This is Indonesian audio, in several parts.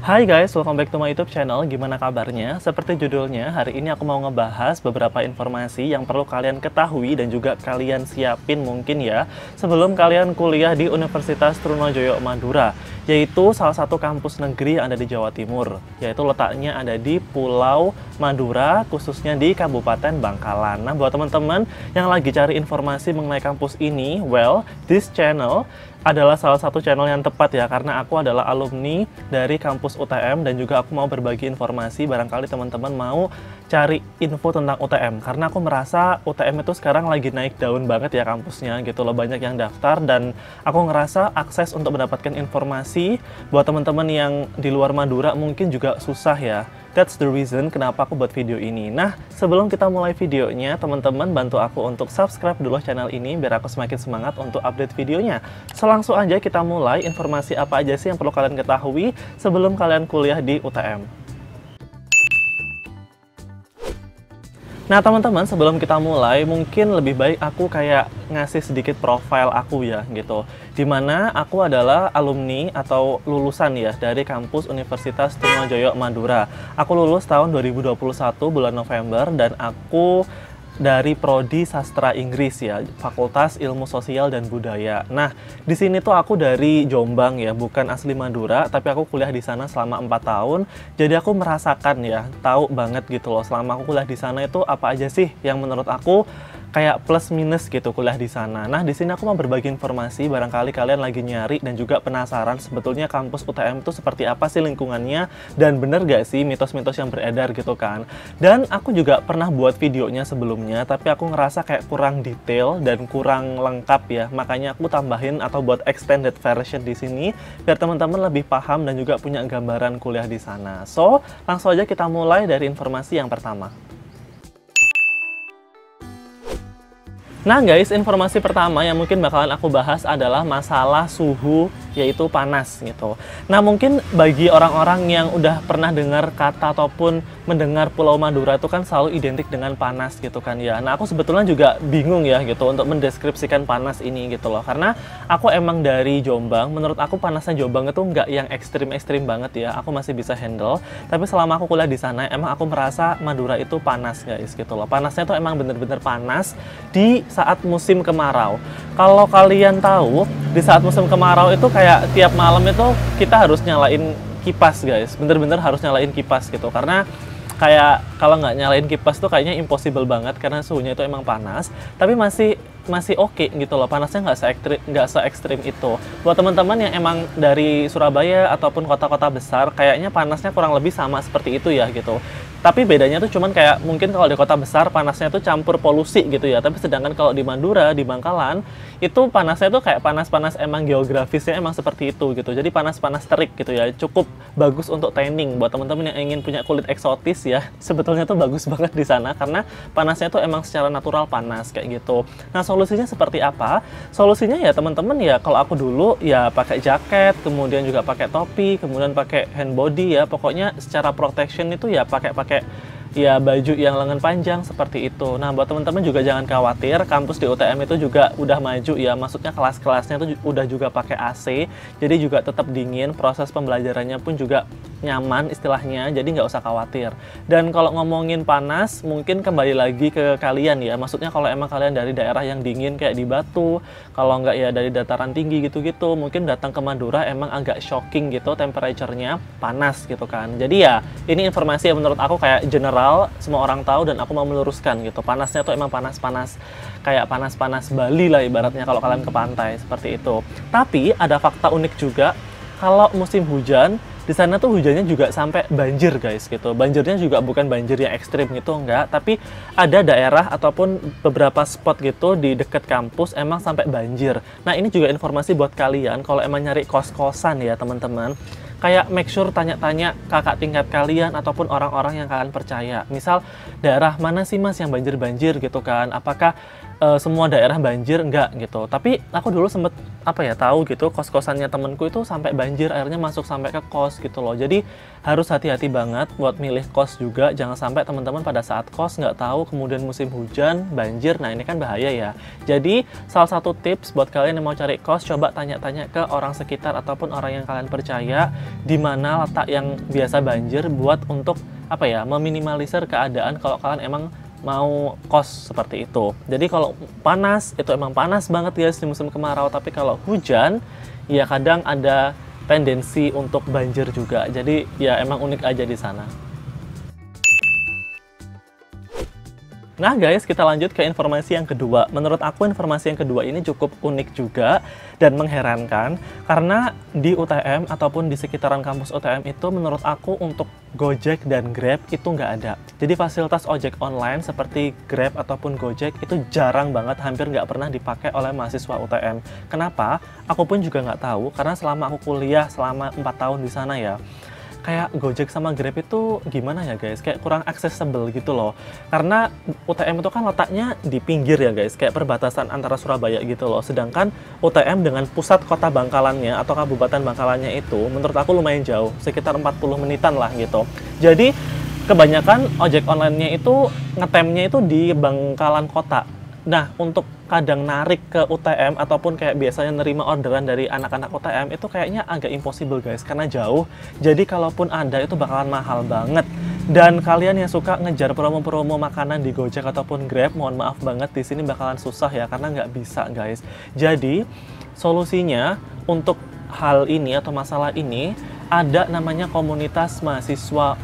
Hai guys, welcome back to my YouTube channel. Gimana kabarnya? Seperti judulnya, hari ini aku mau ngebahas beberapa informasi yang perlu kalian ketahui dan juga kalian siapin mungkin ya sebelum kalian kuliah di Universitas Trunojoyo Madura, yaitu salah satu kampus negeri yang ada di Jawa Timur, yaitu letaknya ada di Pulau Madura, khususnya di Kabupaten Bangkalan. Nah, buat teman-teman yang lagi cari informasi mengenai kampus ini, well, this channel adalah salah satu channel yang tepat ya, karena aku adalah alumni dari kampus UTM dan juga aku mau berbagi informasi barangkali teman-teman mau cari info tentang UTM, karena aku merasa UTM itu sekarang lagi naik daun banget ya kampusnya gitu loh, banyak yang daftar dan aku ngerasa akses untuk mendapatkan informasi buat teman-teman yang di luar Madura mungkin juga susah ya. That's the reason kenapa aku buat video ini. Nah, sebelum kita mulai videonya, teman-teman bantu aku untuk subscribe dulu channel ini biar aku semakin semangat untuk update videonya. So, langsung aja kita mulai. Informasi apa aja sih yang perlu kalian ketahui sebelum kalian kuliah di UTM. Nah teman-teman, sebelum kita mulai, mungkin lebih baik aku kayak ngasih sedikit profil aku ya gitu. Dimana aku adalah alumni atau lulusan ya dari kampus Universitas Trunojoyo Madura. Aku lulus tahun 2021 bulan November dan aku dari Prodi Sastra Inggris ya, Fakultas Ilmu Sosial dan Budaya. Nah, di sini tuh aku dari Jombang ya, bukan asli Madura, tapi aku kuliah di sana selama 4 tahun. Jadi aku merasakan ya, tahu banget gitu loh, selama aku kuliah di sana itu apa aja sih yang menurut aku kayak plus minus gitu kuliah di sana. Nah, di sini aku mau berbagi informasi, barangkali kalian lagi nyari dan juga penasaran sebetulnya kampus UTM itu seperti apa sih lingkungannya, dan bener gak sih mitos-mitos yang beredar gitu kan. Dan aku juga pernah buat videonya sebelumnya, tapi aku ngerasa kayak kurang detail dan kurang lengkap ya, makanya aku tambahin atau buat extended version di sini biar teman-teman lebih paham dan juga punya gambaran kuliah di sana. So, langsung aja kita mulai dari informasi yang pertama. Nah guys, informasi pertama yang mungkin bakalan aku bahas adalah masalah suhu, yaitu panas gitu. Nah mungkin bagi orang-orang yang udah pernah dengar kata ataupun mendengar Pulau Madura itu kan selalu identik dengan panas gitu kan ya. Nah aku sebetulnya juga bingung ya gitu untuk mendeskripsikan panas ini gitu loh. Karena aku emang dari Jombang, menurut aku panasnya Jombang itu nggak yang ekstrim-ekstrim banget ya. Aku masih bisa handle. Tapi selama aku kuliah di sana, emang aku merasa Madura itu panas guys gitu loh. Panasnya tuh emang bener-bener panas di saat musim kemarau. Kalau kalian tahu, di saat musim kemarau itu kayak tiap malam itu kita harus nyalain kipas guys, bener-bener harus nyalain kipas gitu, karena kayak kalau nggak nyalain kipas tuh kayaknya impossible banget karena suhunya itu emang panas, tapi masih oke gitu loh, panasnya nggak se ekstrim itu. Buat teman-teman yang emang dari Surabaya ataupun kota-kota besar, kayaknya panasnya kurang lebih sama seperti itu ya gitu. Tapi bedanya tuh cuman kayak mungkin kalau di kota besar panasnya tuh campur polusi gitu ya. Tapi sedangkan kalau di Madura, di Bangkalan, itu panasnya tuh kayak panas-panas emang geografisnya emang seperti itu gitu. Jadi panas-panas terik gitu ya. Cukup bagus untuk tanning buat teman-teman yang ingin punya kulit eksotis ya. Sebetulnya tuh bagus banget di sana karena panasnya tuh emang secara natural panas kayak gitu. Nah, solusinya seperti apa? Solusinya ya teman-teman ya, kalau aku dulu ya pakai jaket, kemudian juga pakai topi, kemudian pakai hand body ya. Pokoknya secara protection itu ya pakai ya baju yang lengan panjang seperti itu. Nah, buat teman-teman juga jangan khawatir, kampus di UTM itu juga udah maju ya, maksudnya kelas-kelasnya itu udah juga pakai AC, jadi juga tetap dingin, proses pembelajarannya pun juga nyaman istilahnya, jadi nggak usah khawatir. Dan kalau ngomongin panas, mungkin kembali lagi ke kalian ya, maksudnya kalau emang kalian dari daerah yang dingin kayak di Batu, kalau nggak ya dari dataran tinggi gitu-gitu, mungkin datang ke Madura emang agak shocking gitu, temperature-nya panas gitu kan. Jadi ya, ini informasi yang menurut aku kayak general, semua orang tahu dan aku mau meluruskan gitu. Panasnya tuh emang panas-panas, kayak panas-panas Bali lah ibaratnya kalau kalian ke pantai, seperti itu. Tapi ada fakta unik juga, kalau musim hujan, di sana tuh hujannya juga sampai banjir guys gitu. Banjirnya juga bukan banjir yang ekstrim gitu, enggak, tapi ada daerah ataupun beberapa spot gitu di dekat kampus emang sampai banjir. Nah ini juga informasi buat kalian kalau emang nyari kos-kosan ya teman-teman. Kayak make sure tanya-tanya kakak tingkat kalian ataupun orang-orang yang kalian percaya. Misal daerah mana sih mas yang banjir-banjir gitu kan, apakah semua daerah banjir, enggak gitu. Tapi aku dulu sempet tahu gitu kos-kosannya temenku itu sampai banjir, airnya masuk sampai ke kos gitu loh. Jadi harus hati-hati banget buat milih kos juga. Jangan sampai teman-teman pada saat kos nggak tahu kemudian musim hujan banjir. Nah ini kan bahaya ya. Jadi salah satu tips buat kalian yang mau cari kos, coba tanya-tanya ke orang sekitar ataupun orang yang kalian percaya di mana letak yang biasa banjir buat untuk meminimalisir keadaan kalau kalian emang mau kos seperti itu. Jadi kalau panas, itu emang panas banget guys di musim kemarau. Tapi kalau hujan, ya kadang ada tendensi untuk banjir juga. Jadi ya emang unik aja di sana. Nah guys, kita lanjut ke informasi yang kedua. Menurut aku informasi yang kedua ini cukup unik juga dan mengherankan. Karena di UTM ataupun di sekitaran kampus UTM itu menurut aku untuk Gojek dan Grab itu nggak ada. Jadi fasilitas ojek online seperti Grab ataupun Gojek itu jarang banget, hampir nggak pernah dipakai oleh mahasiswa UTM. Kenapa? Aku pun juga nggak tahu, karena selama aku kuliah selama 4 tahun di sana ya, kayak Gojek sama Grab itu gimana ya guys, kayak kurang accessible gitu loh. Karena UTM itu kan letaknya di pinggir ya guys, kayak perbatasan antara Surabaya gitu loh. Sedangkan UTM dengan pusat kota Bangkalannya atau kabupaten Bangkalannya itu menurut aku lumayan jauh, sekitar 40 menitan lah gitu. Jadi kebanyakan ojek online-nya itu ngetemnya itu di Bangkalan kota. Nah, untuk kadang narik ke UTM ataupun kayak biasanya nerima orderan dari anak-anak UTM itu kayaknya agak impossible guys, karena jauh. Jadi kalaupun ada itu bakalan mahal banget. Dan kalian yang suka ngejar promo-promo makanan di Gojek ataupun Grab, mohon maaf banget di sini bakalan susah ya, karena nggak bisa guys. Jadi solusinya untuk hal ini atau masalah ini ada namanya komunitas mahasiswa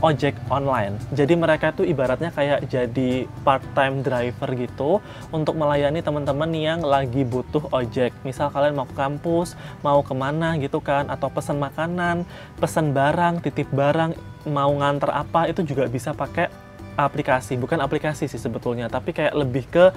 ojek online. Jadi mereka itu ibaratnya kayak jadi part-time driver gitu untuk melayani teman-teman yang lagi butuh ojek. Misal kalian mau ke kampus, mau kemana gitu kan, atau pesan makanan, pesan barang, titip barang, mau nganter apa, itu juga bisa pakai aplikasi. Bukan aplikasi sih sebetulnya, tapi kayak lebih ke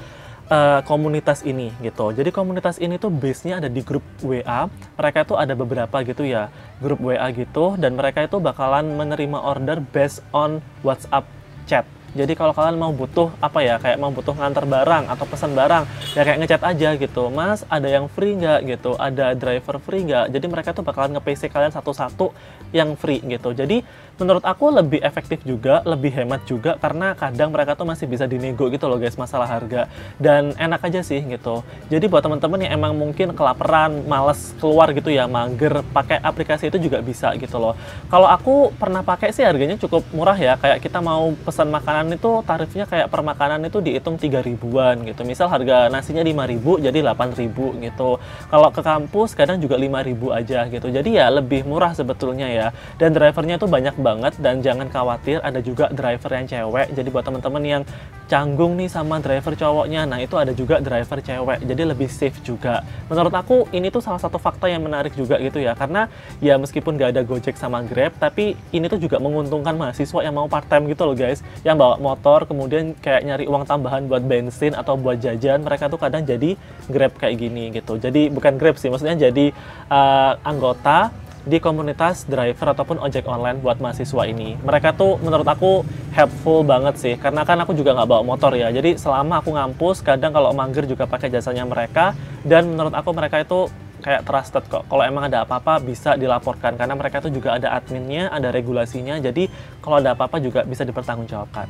komunitas ini gitu. Jadi komunitas ini tuh base-nya ada di grup WA. Mereka tuh ada beberapa gitu ya, grup WA gitu, dan mereka itu bakalan menerima order based on WhatsApp chat. Jadi kalau kalian mau butuh kayak mau butuh nganter barang atau pesan barang, ya kayak ngechat aja gitu, Mas ada yang free nggak gitu, ada driver free nggak. Jadi mereka tuh bakalan nge-PC kalian satu-satu yang free gitu. Jadi menurut aku lebih efektif juga, lebih hemat juga, karena kadang mereka tuh masih bisa dinego gitu loh guys masalah harga, dan enak aja sih gitu. Jadi buat teman-teman yang emang mungkin kelaparan, males keluar gitu ya, mager, pakai aplikasi itu juga bisa gitu loh. Kalau aku pernah pakai sih harganya cukup murah ya, kayak kita mau pesan makanan itu tarifnya kayak per makanan itu dihitung 3 ribuan gitu. Misal harga nasinya 5.000 jadi 8.000 gitu. Kalau ke kampus kadang juga 5.000 aja gitu. Jadi ya lebih murah sebetulnya ya. Dan drivernya tuh banyak banget, dan jangan khawatir ada juga driver yang cewek. Jadi buat teman-teman yang canggung nih sama driver cowoknya, nah itu ada juga driver cewek, jadi lebih safe juga. Menurut aku ini tuh salah satu fakta yang menarik juga gitu ya, karena ya meskipun gak ada Gojek sama Grab, tapi ini tuh juga menguntungkan mahasiswa yang mau part time gitu loh guys, yang bawa motor kemudian kayak nyari uang tambahan buat bensin atau buat jajan, mereka tuh kadang jadi Grab kayak gini gitu. Jadi bukan Grab sih, maksudnya jadi anggota di komunitas driver ataupun ojek online buat mahasiswa ini. Mereka tuh menurut aku helpful banget sih, karena kan aku juga nggak bawa motor ya, jadi selama aku ngampus kadang kalau mager juga pakai jasanya mereka, dan menurut aku mereka itu kayak trusted kok. Kalau emang ada apa-apa bisa dilaporkan, karena mereka tuh juga ada adminnya, ada regulasinya, jadi kalau ada apa-apa juga bisa dipertanggungjawabkan.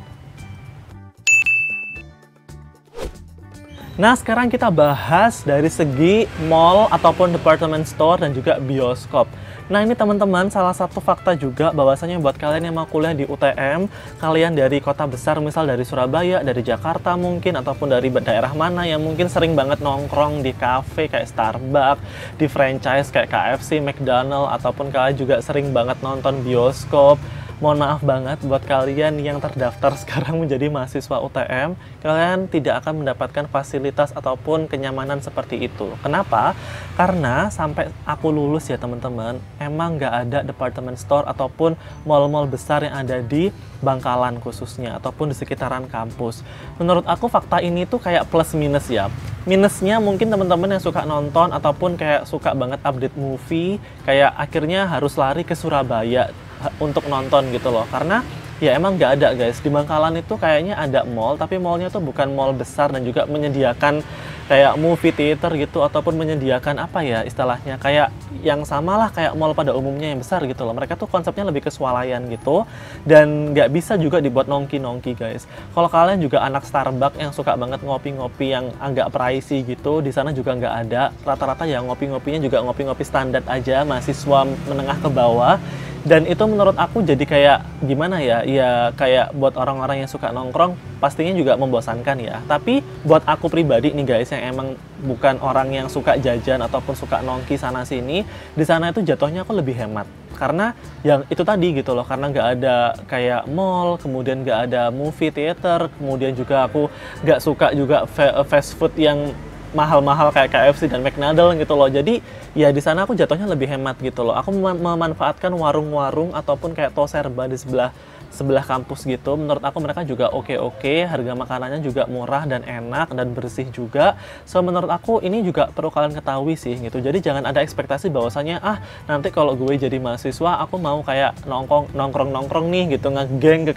Nah, sekarang kita bahas dari segi mall ataupun department store dan juga bioskop. Nah, ini teman-teman salah satu fakta juga bahwasanya buat kalian yang mau kuliah di UTM, kalian dari kota besar, misal dari Surabaya, dari Jakarta mungkin, ataupun dari daerah mana yang mungkin sering banget nongkrong di cafe kayak Starbucks, di franchise kayak KFC, McDonald, ataupun kalian juga sering banget nonton bioskop. Mohon maaf banget buat kalian yang terdaftar sekarang menjadi mahasiswa UTM, kalian tidak akan mendapatkan fasilitas ataupun kenyamanan seperti itu. Kenapa? Karena sampai aku lulus ya teman-teman, emang nggak ada department store ataupun mall-mall besar yang ada di Bangkalan khususnya, ataupun di sekitaran kampus. Menurut aku fakta ini tuh kayak plus minus ya. Minusnya mungkin teman-teman yang suka nonton ataupun kayak suka banget update movie, kayak akhirnya harus lari ke Surabaya untuk nonton gitu loh, karena ya emang nggak ada guys. Di Bangkalan itu kayaknya ada mall, tapi mallnya tuh bukan mall besar dan juga menyediakan kayak movie theater gitu, ataupun menyediakan apa ya istilahnya, kayak yang samalah kayak mall pada umumnya yang besar gitu loh. Mereka tuh konsepnya lebih ke swalayan gitu, dan nggak bisa juga dibuat nongki-nongki guys. Kalau kalian juga anak Starbucks yang suka banget ngopi-ngopi yang agak pricey gitu, di sana juga nggak ada. Rata-rata ya ngopi-ngopinya juga ngopi-ngopi standar aja, mahasiswa menengah ke bawah. Dan itu menurut aku jadi kayak gimana ya, ya kayak buat orang-orang yang suka nongkrong pastinya juga membosankan ya. Tapi buat aku pribadi nih guys, yang emang bukan orang yang suka jajan ataupun suka nongki sana sini, di sana itu jatuhnya aku lebih hemat. Karena yang itu tadi gitu loh, karena nggak ada kayak mall, kemudian nggak ada movie theater, kemudian juga aku nggak suka juga fast food yang mahal-mahal kayak KFC dan McDonald gitu loh. Jadi ya di sana aku jatuhnya lebih hemat gitu loh. Aku memanfaatkan warung-warung ataupun kayak Toserba di sebelah kampus gitu. Menurut aku mereka juga oke-oke, harga makanannya juga murah dan enak dan bersih juga. So menurut aku ini juga perlu kalian ketahui sih gitu. Jadi jangan ada ekspektasi bahwasanya nanti kalau gue jadi mahasiswa aku mau kayak nongkrong nih gitu, ngegeng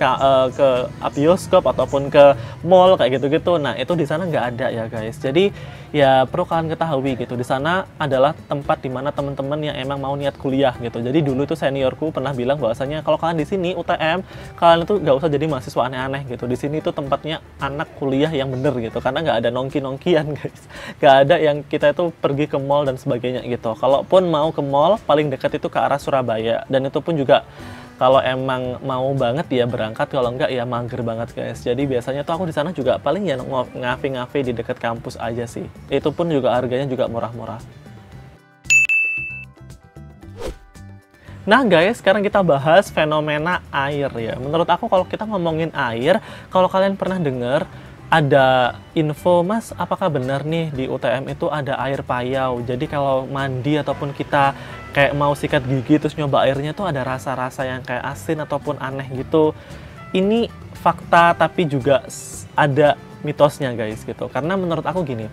ke bioskop ataupun ke mall kayak gitu-gitu. Nah, itu di sana nggak ada ya guys. Jadi ya perlu kalian ketahui gitu. Di sana adalah tempat dimana teman-teman yang emang mau niat kuliah gitu. Jadi dulu tuh seniorku pernah bilang bahwasanya kalau kalian di sini UTM, kalian tuh nggak usah jadi mahasiswa aneh-aneh gitu. Di sini tuh tempatnya anak kuliah yang bener gitu, karena nggak ada nongki-nongkian guys. Nggak ada yang kita itu pergi ke mall dan sebagainya gitu. Kalaupun mau ke mall, paling dekat itu ke arah Surabaya, dan itu pun juga kalau emang mau banget ya berangkat, kalau enggak ya mager banget guys. Jadi biasanya tuh aku di sana juga paling ya ngafe-ngafe di dekat kampus aja sih. Itu pun juga harganya juga murah-murah. Nah guys, sekarang kita bahas fenomena air ya. Menurut aku kalau kita ngomongin air, kalau kalian pernah dengar ada info, Mas, apakah benar nih di UTM itu ada air payau? Jadi kalau mandi ataupun kita kayak mau sikat gigi terus nyoba airnya tuh ada rasa-rasa yang kayak asin ataupun aneh gitu. Ini fakta tapi juga ada mitosnya guys gitu. Karena menurut aku gini,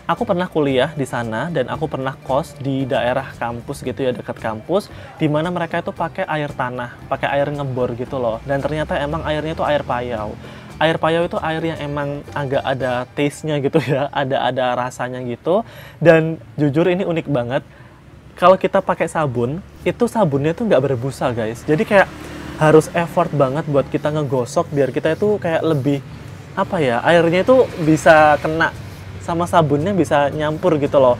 aku pernah kuliah di sana dan aku pernah kos di daerah kampus gitu ya, dekat kampus, di mana mereka itu pakai air tanah, pakai air ngebor gitu loh. Dan ternyata emang airnya itu air payau. Air payau itu air yang emang agak ada taste-nya gitu ya, ada rasanya gitu. Dan jujur ini unik banget. Kalau kita pakai sabun, itu sabunnya tuh nggak berbusa guys. Jadi kayak harus effort banget buat kita ngegosok biar kita itu kayak lebih apa ya, airnya itu bisa kena sama sabunnya, bisa nyampur gitu loh.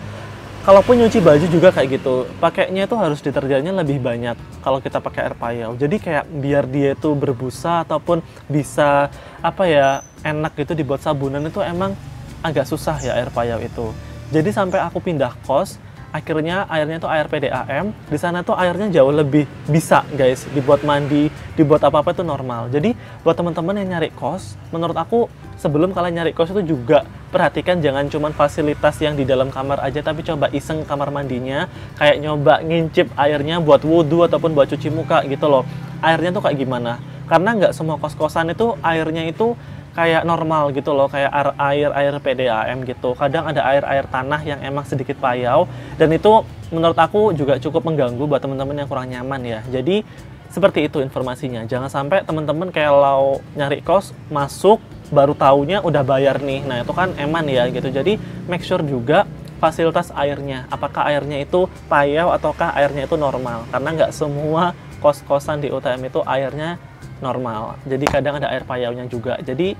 Kalaupun nyuci baju juga kayak gitu, pakainya itu harus deterjennya lebih banyak kalau kita pakai air payau. Jadi kayak biar dia itu berbusa ataupun bisa apa ya, enak gitu dibuat sabunan, itu emang agak susah ya air payau itu. Jadi sampai aku pindah kos, akhirnya airnya tuh air PDAM. Di sana tuh airnya jauh lebih bisa guys dibuat mandi, dibuat apa-apa itu normal. Jadi buat teman-teman yang nyari kos, menurut aku sebelum kalian nyari kos itu juga perhatikan jangan cuma fasilitas yang di dalam kamar aja, tapi coba iseng kamar mandinya, kayak nyoba ngincip airnya buat wudhu ataupun buat cuci muka gitu loh. Airnya tuh kayak gimana? Karena nggak semua kos-kosan itu airnya itu kayak normal gitu loh, kayak air PDAM gitu. Kadang ada air tanah yang emang sedikit payau, dan itu menurut aku juga cukup mengganggu buat teman-teman yang kurang nyaman ya. Jadi seperti itu informasinya. Jangan sampai teman-teman kalau nyari kos masuk baru taunya udah bayar nih. Nah, itu kan eman ya gitu. Jadi make sure juga fasilitas airnya, apakah airnya itu payau ataukah airnya itu normal. Karena nggak semua kos-kosan di UTM itu airnya normal. Jadi kadang ada air payaunya juga. Jadi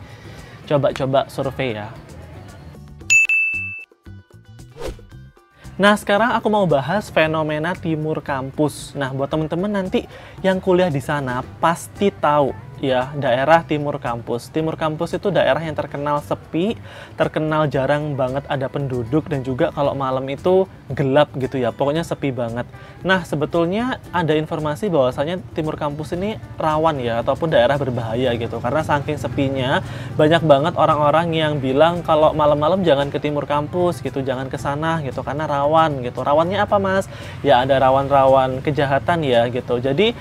coba-coba survei ya. Nah, sekarang aku mau bahas fenomena timur kampus. Nah, buat teman-teman nanti yang kuliah di sana pasti tahu ya daerah timur kampus. Timur kampus itu daerah yang terkenal sepi, terkenal jarang banget ada penduduk, dan juga kalau malam itu gelap gitu ya. Pokoknya sepi banget. Nah, sebetulnya ada informasi bahwasanya timur kampus ini rawan ya, ataupun daerah berbahaya gitu. Karena saking sepinya, banyak banget orang-orang yang bilang kalau malam-malam jangan ke timur kampus gitu, jangan ke sana gitu, karena rawan gitu. Rawannya apa, Mas? Ya ada rawan-rawan kejahatan ya gitu. Jadi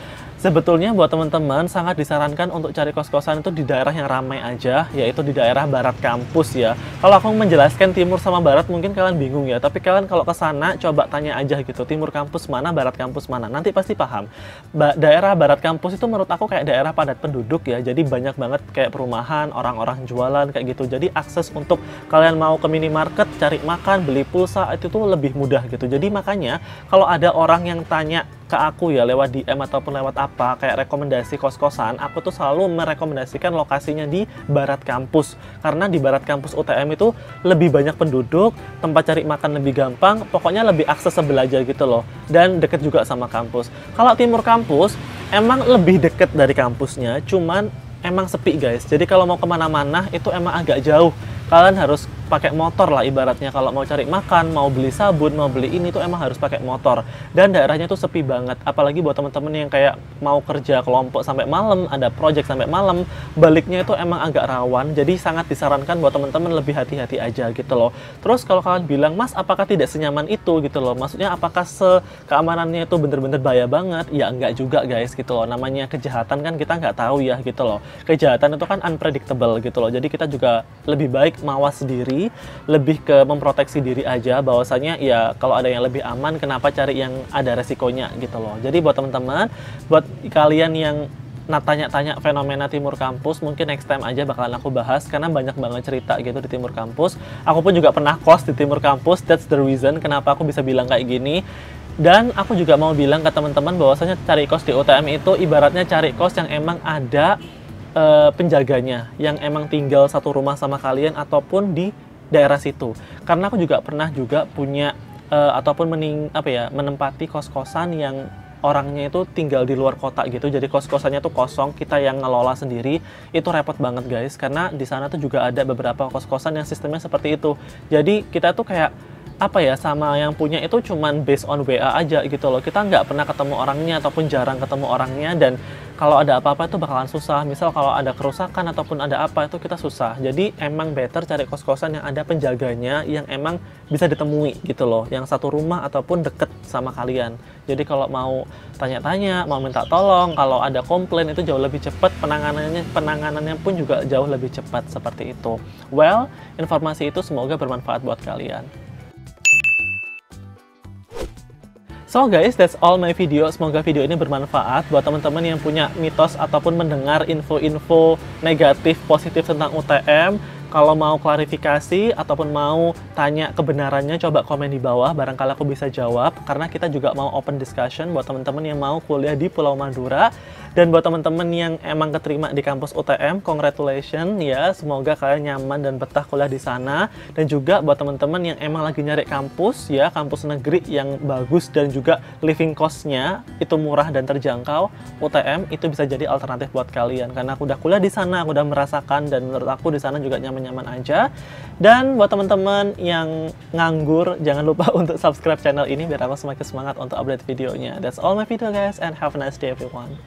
Sebetulnya buat teman-teman sangat disarankan untuk cari kos-kosan itu di daerah yang ramai aja, yaitu di daerah barat kampus ya. Kalau aku menjelaskan timur sama barat mungkin kalian bingung ya, tapi kalian kalau ke sana coba tanya aja gitu, timur kampus mana, barat kampus mana, nanti pasti paham. Daerah barat kampus itu menurut aku kayak daerah padat penduduk ya, jadi banyak banget kayak perumahan, orang-orang jualan kayak gitu. Jadi akses untuk kalian mau ke minimarket, cari makan, beli pulsa itu tuh lebih mudah gitu. Jadi makanya kalau ada orang yang tanya ke aku ya lewat DM ataupun lewat apa kayak rekomendasi kos-kosan, aku tuh selalu merekomendasikan lokasinya di barat kampus, karena di barat kampus UTM itu lebih banyak penduduk, tempat cari makan lebih gampang, pokoknya lebih aksesibel aja gitu loh, dan deket juga sama kampus. Kalau timur kampus emang lebih deket dari kampusnya, cuman emang sepi guys, jadi kalau mau kemana-mana itu emang agak jauh, kalian harus pakai motor lah ibaratnya. Kalau mau cari makan, mau beli sabun, mau beli ini tuh emang harus pakai motor, dan daerahnya tuh sepi banget. Apalagi buat temen-temen yang kayak mau kerja kelompok sampai malam, ada project sampai malam, baliknya itu emang agak rawan, jadi sangat disarankan buat temen-temen lebih hati-hati aja gitu loh. Terus kalau kalian bilang, Mas apakah tidak senyaman itu gitu loh, maksudnya apakah keamanannya itu bener-bener bahaya banget? Ya enggak juga guys gitu loh, namanya kejahatan kan kita nggak tahu ya gitu loh, kejahatan itu kan unpredictable gitu loh, jadi kita juga lebih baik mawas diri, lebih ke memproteksi diri aja, bahwasanya ya kalau ada yang lebih aman kenapa cari yang ada resikonya gitu loh. Jadi buat teman-teman, buat kalian yang tanya-tanya fenomena timur kampus, mungkin next time aja bakalan aku bahas, karena banyak banget cerita gitu di timur kampus. Aku pun juga pernah kos di timur kampus, that's the reason kenapa aku bisa bilang kayak gini. Dan aku juga mau bilang ke teman-teman bahwasanya cari kos di UTM itu ibaratnya cari kos yang emang ada penjaganya, yang emang tinggal satu rumah sama kalian ataupun di daerah situ. Karena aku juga pernah juga punya ataupun menempati kos-kosan yang orangnya itu tinggal di luar kota gitu. Jadi kos-kosannya tuh kosong, kita yang ngelola sendiri. Itu repot banget guys, karena di sana tuh juga ada beberapa kos-kosan yang sistemnya seperti itu. Jadi kita tuh kayak sama yang punya itu cuman based on WA aja gitu loh. Kita nggak pernah ketemu orangnya ataupun jarang ketemu orangnya, dan kalau ada apa-apa itu bakalan susah. Misal kalau ada kerusakan ataupun ada apa itu kita susah. Jadi emang better cari kos-kosan yang ada penjaganya, yang emang bisa ditemui gitu loh, yang satu rumah ataupun deket sama kalian. Jadi kalau mau tanya-tanya, mau minta tolong, kalau ada komplain itu jauh lebih cepat, penanganannya pun juga jauh lebih cepat seperti itu. Well, informasi itu semoga bermanfaat buat kalian. So guys, that's all my video. Semoga video ini bermanfaat buat teman-teman yang punya mitos ataupun mendengar info-info negatif positif tentang UTM. Kalau mau klarifikasi ataupun mau tanya kebenarannya, coba komen di bawah, barangkali aku bisa jawab. Karena kita juga mau open discussion buat teman-teman yang mau kuliah di Pulau Madura. Dan buat teman-teman yang emang keterima di kampus UTM, congratulations ya. Semoga kalian nyaman dan betah kuliah di sana. Dan juga buat teman-teman yang emang lagi nyari kampus ya, kampus negeri yang bagus dan juga living cost-nya itu murah dan terjangkau, UTM itu bisa jadi alternatif buat kalian. Karena aku udah kuliah di sana, aku udah merasakan, dan menurut aku di sana juga nyaman aja. Dan buat teman-teman yang nganggur, jangan lupa untuk subscribe channel ini biar aku semakin semangat untuk update videonya. That's all my video guys, and have a nice day everyone.